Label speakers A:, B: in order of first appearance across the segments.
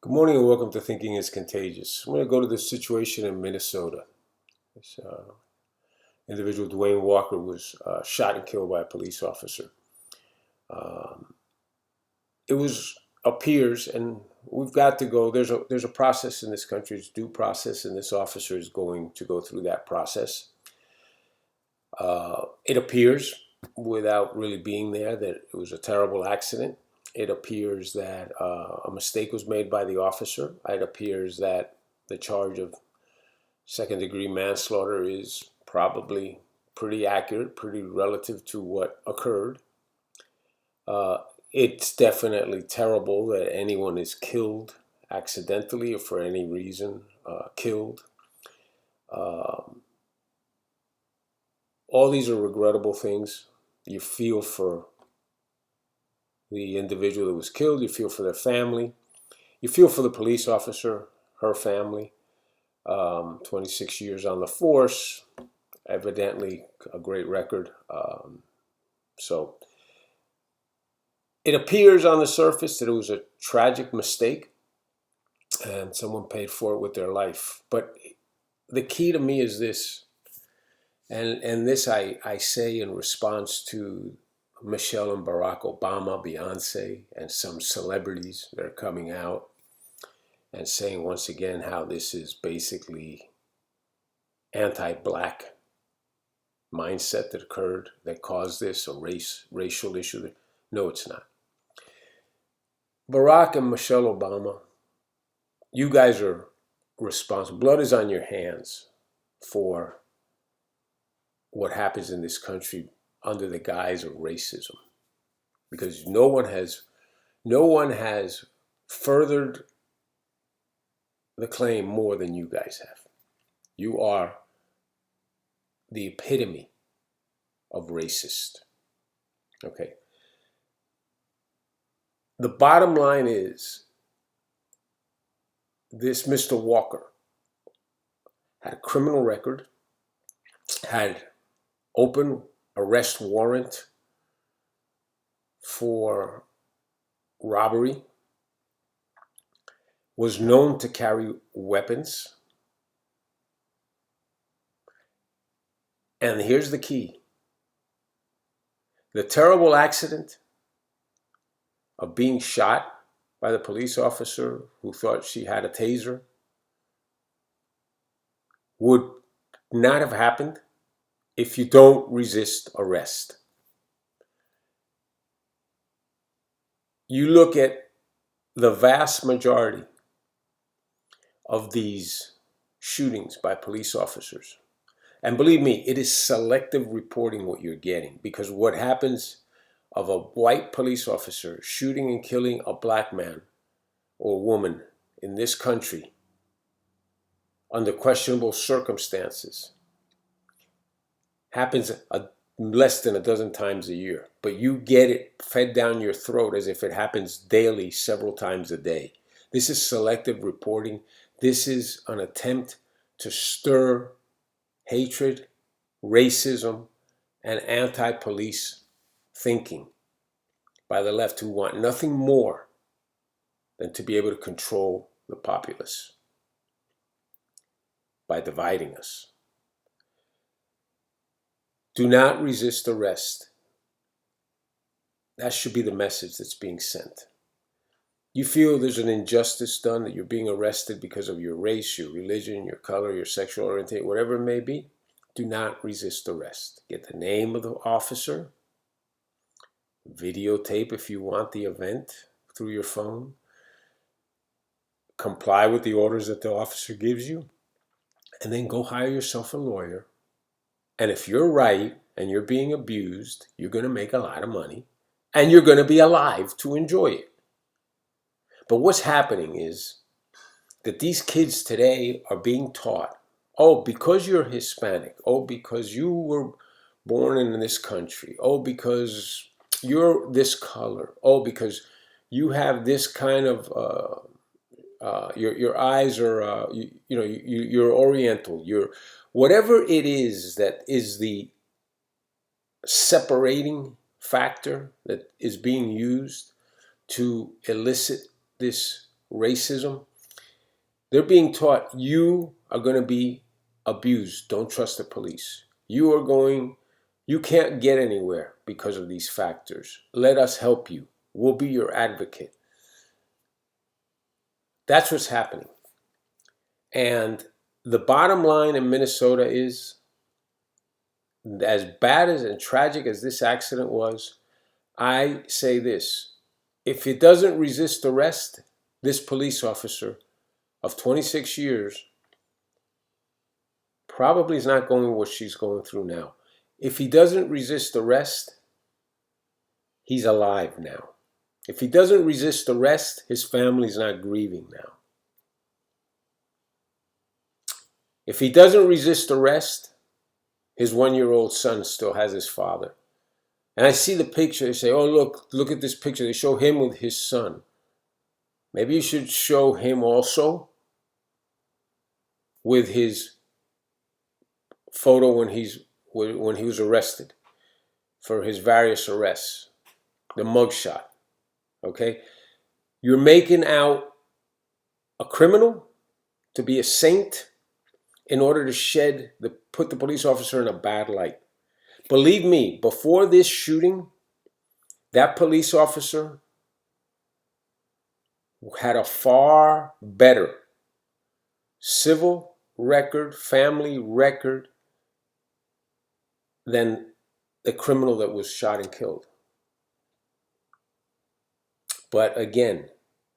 A: Good morning and welcome to Thinking is Contagious. I'm going to go to the situation in Minnesota. This individual, Dwayne Walker, was shot and killed by a police officer. Um, it appears, and we've got to go. There's a process in this country. It's due process, and this officer is going to go through that process. It appears, without really being there, that it was a terrible accident. It appears that a mistake was made by the officer. It appears that the charge of second-degree manslaughter is probably pretty accurate, pretty relative to what occurred. It's definitely terrible that anyone is killed accidentally or for any reason killed. All these are regrettable things. You feel for the individual that was killed. You feel for their family. You feel for the police officer, her family. 26 years on the force, evidently a great record. So it appears on the surface that it was a tragic mistake and someone paid for it with their life. But the key to me is this, and this I say in response to Michelle and Barack Obama, Beyonce, and some celebrities that are coming out and saying once again how this is basically anti-black mindset that occurred that caused this, a racial issue. No, it's not. Barack and Michelle Obama, you guys are responsible. Blood is on your hands for what happens in this country under the guise of racism, because no one has furthered the claim more than you guys have. You are the epitome of racist. Okay. The bottom line is this Mr. Walker had a criminal record, had open arrest warrant for robbery, was known to carry weapons. And here's the key. The terrible accident of being shot by the police officer who thought she had a taser would not have happened if you don't resist arrest. You look at the vast majority of these shootings by police officers, and believe me, it is selective reporting what you're getting, because what happens of a white police officer shooting and killing a black man or woman in this country under questionable circumstances happens less than a dozen times a year, but you get it fed down your throat as if it happens daily, several times a day. This is selective reporting. This is an attempt to stir hatred, racism, and anti-police thinking by the left, who want nothing more than to be able to control the populace by dividing us. Do not resist arrest. That should be the message that's being sent. You feel there's an injustice done, that you're being arrested because of your race, your religion, your color, your sexual orientation, whatever it may be, do not resist arrest. Get the name of the officer, videotape if you want the event through your phone, comply with the orders that the officer gives you, and then go hire yourself a lawyer. And if you're right and you're being abused, you're going to make a lot of money and you're going to be alive to enjoy it. But what's happening is that these kids today are being taught, oh, because you're Hispanic, oh, because you were born in this country, oh, because you're this color, oh, because you have this kind of, your eyes are, you're Oriental, you're whatever it is that is the separating factor that is being used to elicit this racism, they're being taught you are going to be abused. Don't trust the police. You can't get anywhere because of these factors. Let us help you. We'll be your advocate. That's what's happening. And the bottom line in Minnesota is, as bad as and tragic as this accident was, I say this: if it doesn't resist arrest, this police officer of 26 years probably is not going what she's going through now. If he doesn't resist arrest, he's alive now. If he doesn't resist arrest, his family's not grieving now. If he doesn't resist arrest, his 1-year-old son still has his father. And I see the picture. They say, oh, look at this picture. They show him with his son. Maybe you should show him also with his photo when he was arrested for his various arrests, the mugshot. Okay? You're making out a criminal to be a saint in order to put the police officer in a bad light. Believe me, before this shooting, that police officer had a far better civil record, family record than the criminal that was shot and killed. But again,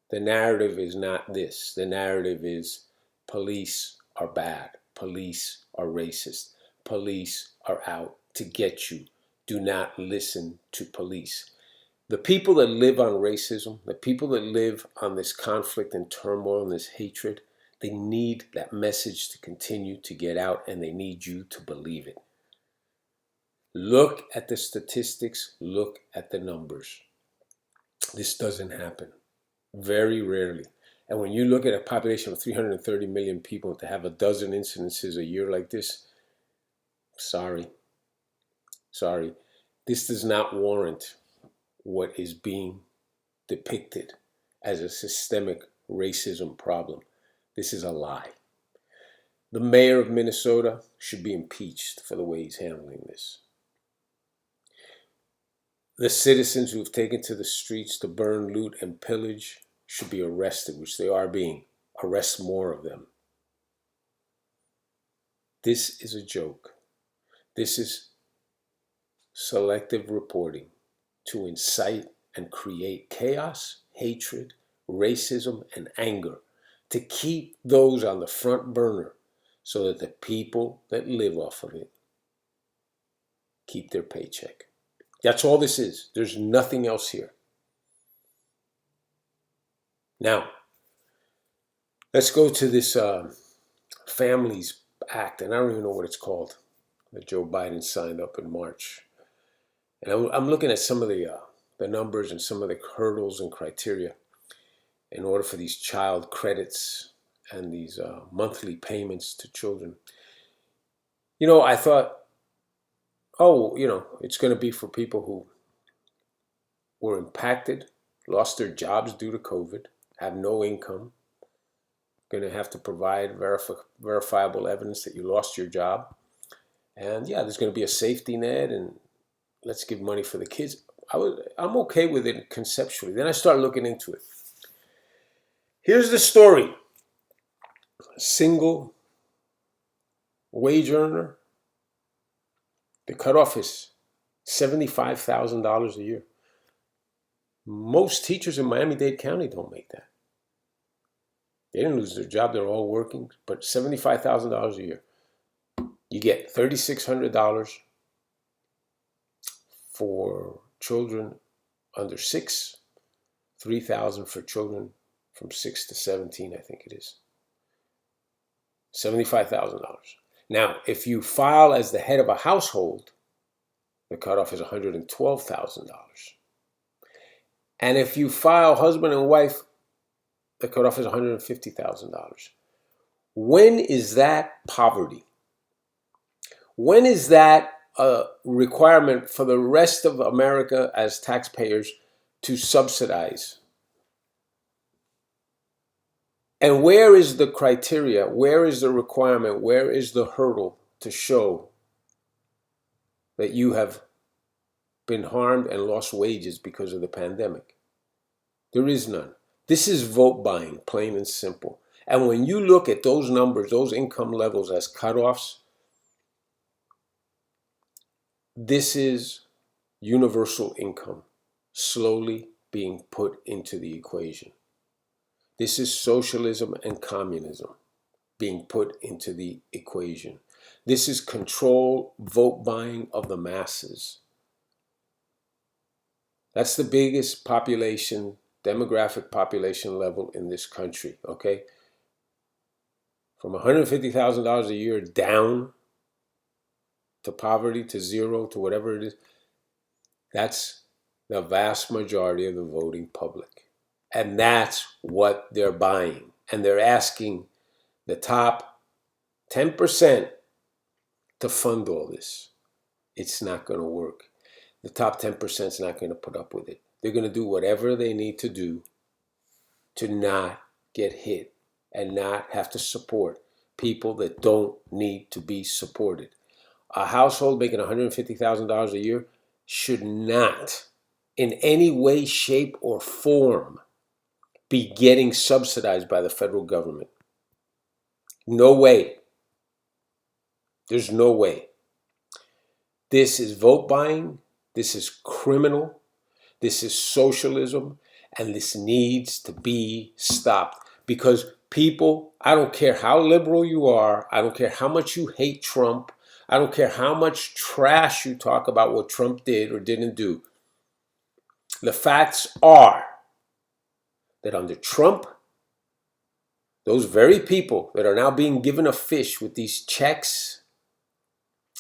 A: the narrative is not this. The narrative is police are bad. Police are racist. Police are out to get you. Do not listen to police. The people that live on racism, the people that live on this conflict and turmoil and this hatred, they need that message to continue to get out, and they need you to believe it. Look at the statistics. Look at the numbers. This doesn't happen. Very rarely. And when you look at a population of 330 million people, to have a dozen incidences a year like this, sorry. This does not warrant what is being depicted as a systemic racism problem. This is a lie. The mayor of Minnesota should be impeached for the way he's handling this. The citizens who have taken to the streets to burn, loot, and pillage should be arrested, which they are being. Arrest more of them. This is a joke. This is selective reporting to incite and create chaos, hatred, racism, and anger, to keep those on the front burner so that the people that live off of it keep their paycheck. That's all this is. There's nothing else here. Now, let's go to this Families Act, and I don't even know what it's called, that Joe Biden signed up in March. And I'm looking at some of the numbers and some of the hurdles and criteria in order for these child credits and these monthly payments to children. I thought, it's going to be for people who were impacted, lost their jobs due to COVID, have no income, going to have to provide verifiable evidence that you lost your job. And there's going to be a safety net, and let's give money for the kids. I'm okay with it conceptually. Then I start looking into it. Here's the story. A single wage earner, the cutoff is $75,000 a year. Most teachers in Miami-Dade County don't make that. They didn't lose their job. They're all working. But $75,000 a year. You get $3,600 for children under 6, $3,000 for children from 6 to 17, I think it is. $75,000. Now, if you file as the head of a household, the cutoff is $112,000. And if you file husband and wife, the cutoff is $150,000. When is that poverty? When is that a requirement for the rest of America as taxpayers to subsidize? And where is the criteria? Where is the requirement? Where is the hurdle to show that you have been harmed and lost wages because of the pandemic? There is none. This is vote buying, plain and simple. And when you look at those numbers, those income levels as cutoffs, this is universal income slowly being put into the equation. This is socialism and communism being put into the equation. This is control, vote buying of the masses. That's the biggest population, demographic population level in this country, okay? From $150,000 a year down to poverty, to zero, to whatever it is, that's the vast majority of the voting public. And that's what they're buying. And they're asking the top 10% to fund all this. It's not going to work. The top 10% is not going to put up with it. They're going to do whatever they need to do to not get hit and not have to support people that don't need to be supported. A household making $150,000 a year should not, in any way, shape, or form, be getting subsidized by the federal government. No way. There's no way. This is vote buying. This is criminal. This is socialism. And this needs to be stopped. Because people, I don't care how liberal you are, I don't care how much you hate Trump, I don't care how much trash you talk about what Trump did or didn't do. The facts are that under Trump, those very people that are now being given a fish with these checks,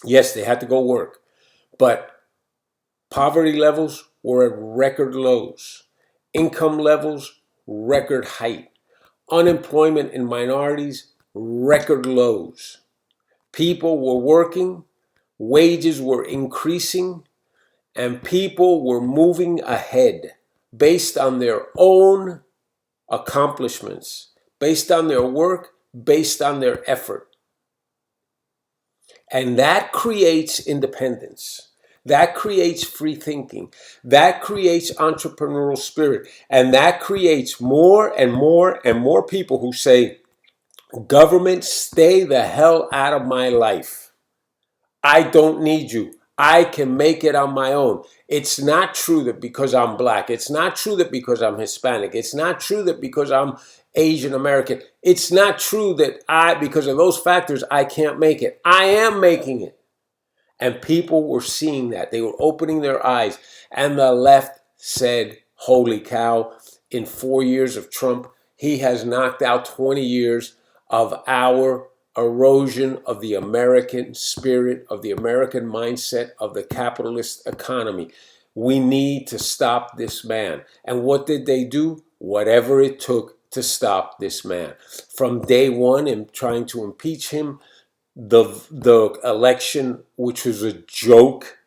A: yes, they had to go work, but poverty levels were at record lows. Income levels, record height. Unemployment in minorities, record lows. People were working, wages were increasing, and people were moving ahead based on their own accomplishments, based on their work, based on their effort. And that creates independence. That creates free thinking. That creates entrepreneurial spirit. And that creates more and more and more people who say, government, stay the hell out of my life. I don't need you. I can make it on my own. It's not true that because I'm black, it's not true that because I'm Hispanic, it's not true that because I'm Asian American, it's not true that because of those factors, I can't make it. I am making it. And people were seeing that. They were opening their eyes. And the left said, holy cow, in 4 years of Trump, he has knocked out 20 years of our erosion of the American spirit, of the American mindset, of the capitalist economy. We need to stop this man. And what did they do? Whatever it took to stop this man. From day one, in trying to impeach him, the election, which was a joke,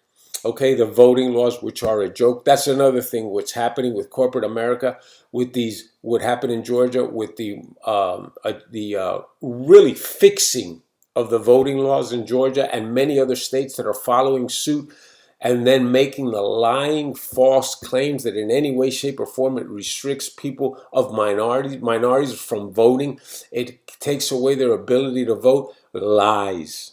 A: okay, the voting laws, which are a joke. That's another thing. What's happening with corporate America, with these, what happened in Georgia, with the really fixing of the voting laws in Georgia and many other states that are following suit, and then making the lying, false claims that in any way, shape, or form it restricts people of minorities from voting. It takes away their ability to vote. Lies.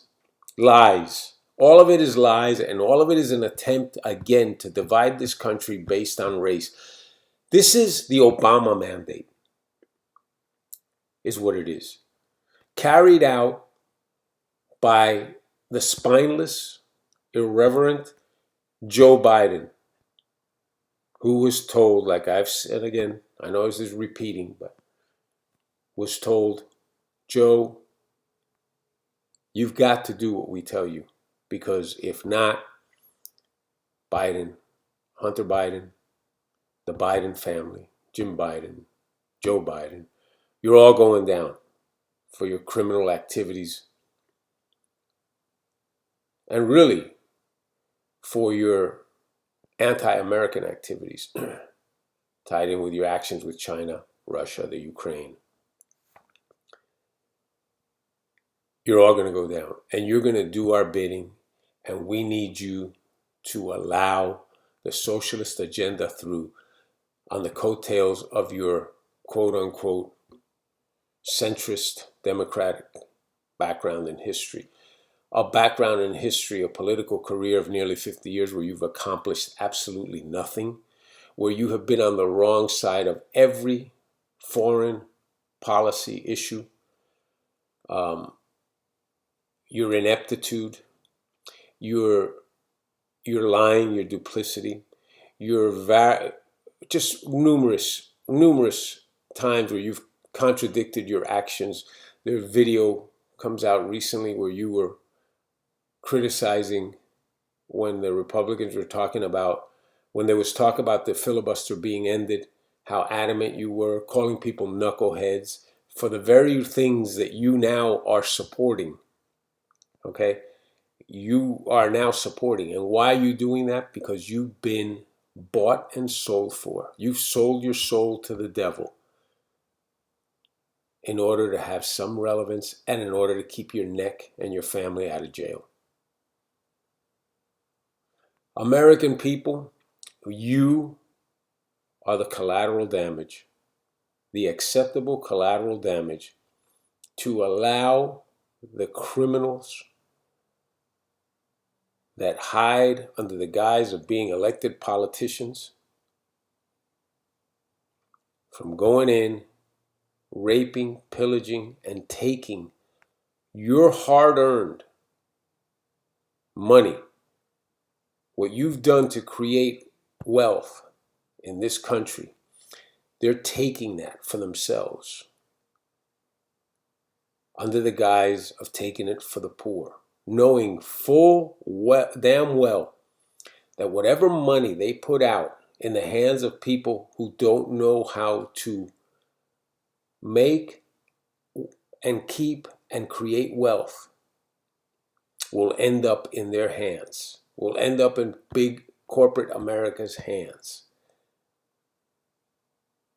A: Lies. All of it is lies, and all of it is an attempt, again, to divide this country based on race. This is the Obama mandate, is what it is. Carried out by the spineless, irreverent Joe Biden, who was told, like I've said again, I know this is repeating, but was told, Joe, you've got to do what we tell you, because if not, Biden, Hunter Biden, the Biden family, Jim Biden, Joe Biden, you're all going down for your criminal activities and really for your anti-American activities tied in with your actions with China, Russia, the Ukraine. you're all going to go down. And you're going to do our bidding. And we need you to allow the socialist agenda through on the coattails of your quote unquote centrist democratic background in history. A background in history, a political career of nearly 50 years where you've accomplished absolutely nothing, where you have been on the wrong side of every foreign policy issue, your ineptitude, your lying, your duplicity, your just numerous times where you've contradicted your actions. Their video comes out recently where you were criticizing when the Republicans were talking about, when there was talk about the filibuster being ended, how adamant you were, calling people knuckleheads for the very things that you now are supporting. Okay? You are now supporting. And why are you doing that? Because you've been bought and sold for. You've sold your soul to the devil in order to have some relevance and in order to keep your neck and your family out of jail. American people, you are the collateral damage, the acceptable collateral damage to allow the criminals that hide under the guise of being elected politicians from going in, raping, pillaging, and taking your hard-earned money, what you've done to create wealth in this country. They're taking that for themselves under the guise of taking it for the poor, knowing damn well that whatever money they put out in the hands of people who don't know how to make and keep and create wealth will end up in their hands, will end up in big corporate America's hands.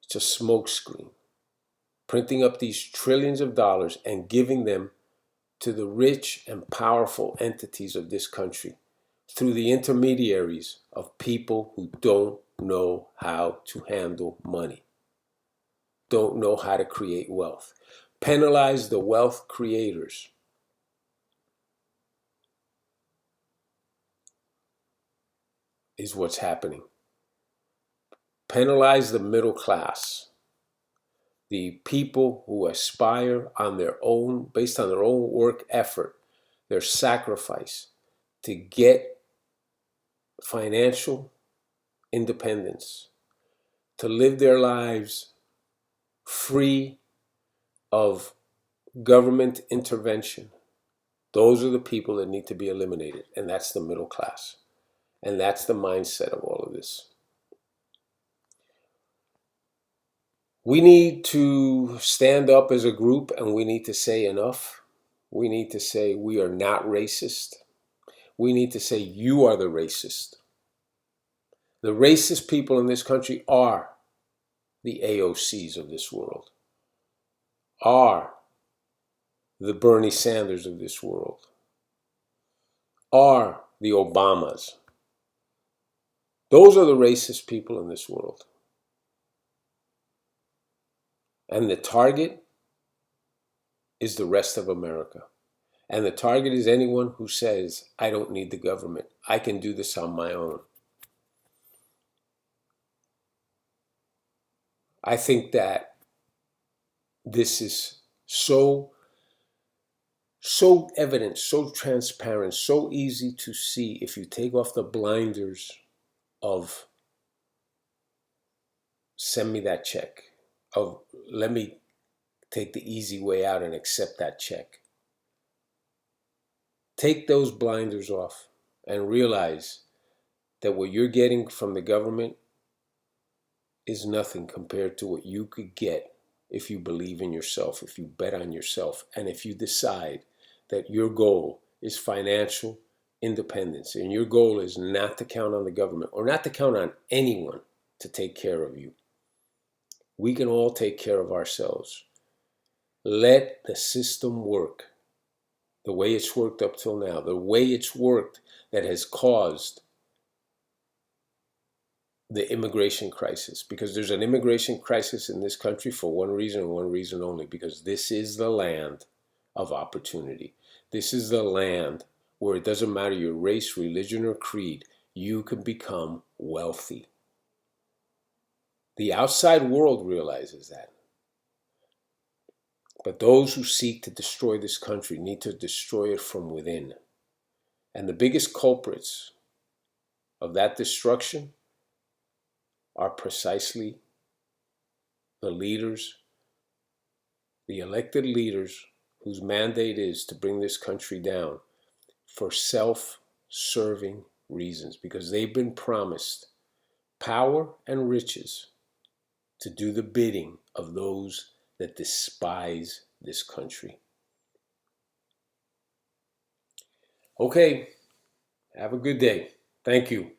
A: It's a smokescreen. Printing up these trillions of dollars and giving them to the rich and powerful entities of this country through the intermediaries of people who don't know how to handle money, don't know how to create wealth. Penalize the wealth creators. Is what's happening. Penalize the middle class, the people who aspire on their own, based on their own work effort, their sacrifice to get financial independence, to live their lives free of government intervention. Those are the people that need to be eliminated, and that's the middle class. And that's the mindset of all of this. We need to stand up as a group and we need to say enough. We need to say we are not racist. We need to say you are the racist. The racist people in this country are the AOCs of this world, are the Bernie Sanders of this world, are the Obamas. Those are the racist people in this world. And the target is the rest of America. And the target is anyone who says, I don't need the government. I can do this on my own. I think that this is so evident, so transparent, so easy to see if you take off the blinders of send me that check, of let me take the easy way out and accept that check. Take those blinders off and realize that what you're getting from the government is nothing compared to what you could get if you believe in yourself, if you bet on yourself, and if you decide that your goal is financial independence and your goal is not to count on the government or not to count on anyone to take care of you. We can all take care of ourselves. Let the system work. the way it's worked up till now, the way it's worked that has caused the immigration crisis. Because there's an immigration crisis in this country for one reason and one reason only, because this is the land of opportunity. This is the land where it doesn't matter your race, religion, or creed, you can become wealthy. The outside world realizes that. But those who seek to destroy this country need to destroy it from within. And the biggest culprits of that destruction are precisely the leaders, the elected leaders whose mandate is to bring this country down for self-serving reasons, because they've been promised power and riches to do the bidding of those that despise this country. Okay, have a good day. Thank you.